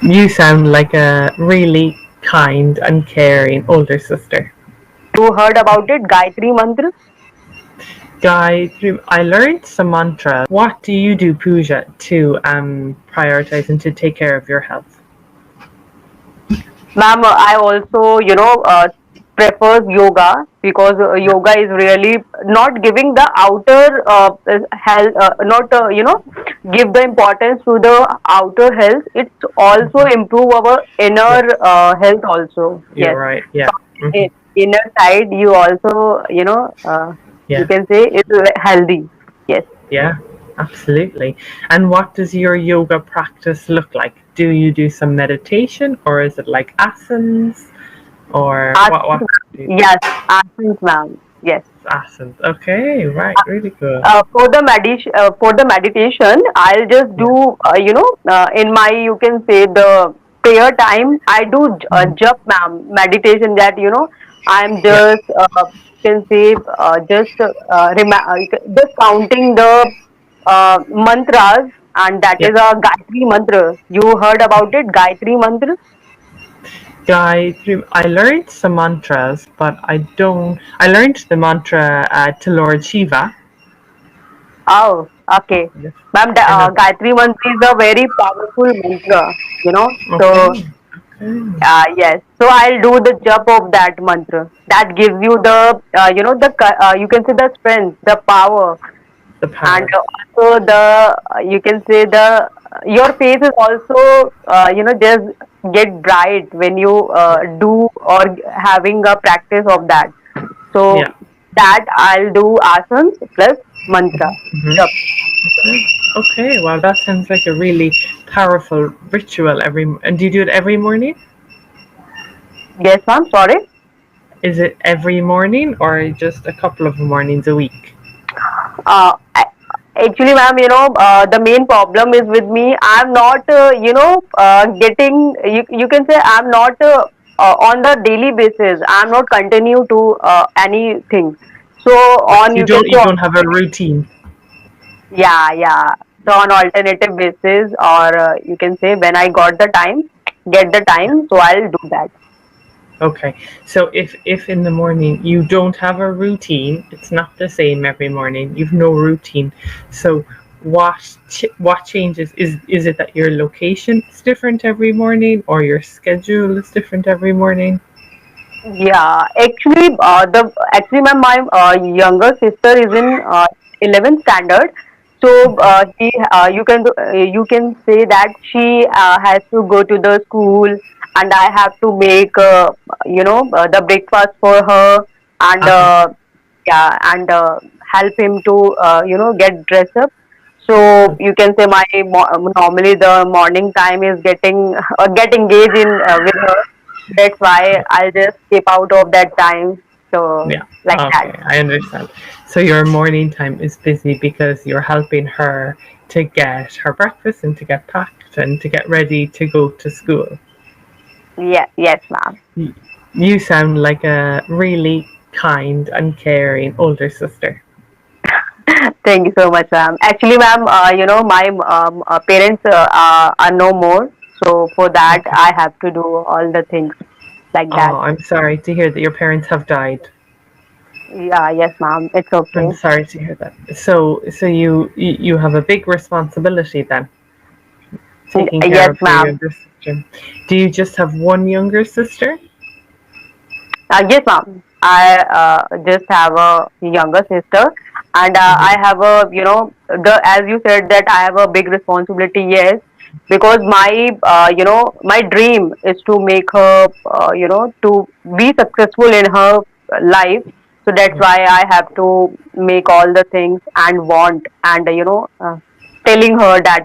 You sound like a really kind and caring older sister. You heard about it, Gayatri Mantra? Guy, I learned some mantras. What do you do, Pooja, to prioritize and to take care of your health? Ma'am, I also, prefers yoga because yoga is really not giving the outer health, not, give the importance to the outer health. It's also improve our Yeah, inner health also. you're Yes. right. Yeah. From Hmm. inner side, you also, you Yeah. can say it's healthy. Yes. Yeah. Absolutely. And what does your yoga practice look like? Do you do some meditation, or is it like asanas, or what Aasans, do you do? yes, aasans, ma'am. Yes. Asanas. Okay, right. Really good. For the meditation, I'll just Yeah. do in my, you can say, the prayer time, I do Mhm. jap, ma'am, meditation, that I'm Yeah. just can say just counting the mantras, and that Yeah. is a Gayatri mantra. You heard about it, Gayatri mantra? I learned some mantras, but I don't. I learned the mantra to Lord Shiva. Oh, okay. Yes, Ma'am, I know. Gayatri mantra is a very powerful mantra, Okay. so Okay. yes. So I'll do the jap of that mantra. That gives you the, you can say the strength, the power, The and power. also the, you can say the, your face is also, just get bright when you Yeah. do or having a practice of that. Yeah. So that I'll do asans plus mantra. Hmm. Jap. Okay. Okay. Well, that sounds like a really powerful ritual. And do you do it every morning? Yes, ma'am. Sorry. Is it every morning or just a couple of mornings a week? Uh, a- Actually, ma'am, the main problem is with me. I'm not, getting. You can say I'm not on the daily basis. I'm not continue to anything. So Like on, you you can say, don't have a routine. yeah, yeah. So on alternative basis, or you can say when I got the time, get the time. So I'll do that. Okay. So if in the morning you don't have a routine, it's not the same every morning. You've no routine. So what changes? Is it that your location is different every morning, or your schedule is different every morning? Yeah, my younger sister is in 11th standard. So Okay. you can say that she has to go to the school, and I have to make the breakfast for her, and Uh-huh. yeah, and help him to get dressed up. So you can say normally the morning time is getting get engaged in with her. That's why I'll just skip out of that time. So Yeah. like that. Okay, I understand. So your morning time is busy because you're helping her to get her breakfast and to get packed and to get ready to go to school. Yeah, yes, ma'am. You sound like a really kind and caring older sister. Thank you so much, ma'am. Actually, ma'am, my parents are no more. So for that, Okay. I have to do all the things like that. Oh, I'm sorry to hear that your parents have died. Yeah, yes, ma'am. It's okay. I'm sorry to hear that. So you have a big responsibility then, taking care Yes, of your ma'am. younger sister. Do you just have one younger sister? Yes, ma'am. I just have a younger sister, and I Hmm. have a, the as you said that I have a big responsibility. Yes, because my dream is to make her, to be successful in her life. So that's Yeah. why I have to make all the things and want, and telling her that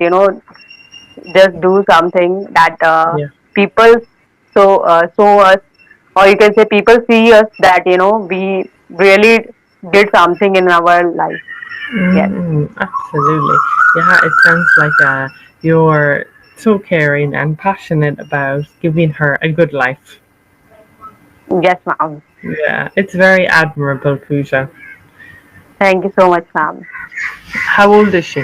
just do something that Yeah. people so us, or you can say people see us that we really did something in our life. Yes, Absolutely. Yeah, it sounds like you're so caring and passionate about giving her a good life. yes, ma'am. Yeah, it's very admirable, Pooja. Thank you so much, ma'am. How old is she?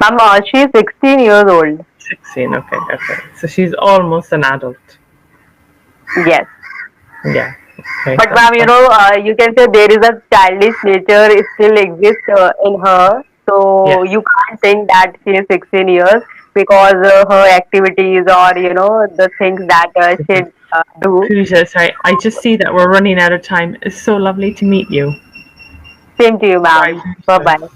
Ma'am, she is 16 years old. 16. Okay, okay. So she's almost an adult. Yes. Yeah. Okay. But ma'am, you can say there is a childish nature it still exists in her. So Yes. you can't think that she is 16 years because her activities or the things that she do. Pooja, sorry, I just see that we're running out of time. It's so lovely to meet you. Same to you, Bye, ma'am. Bye Pooja. bye.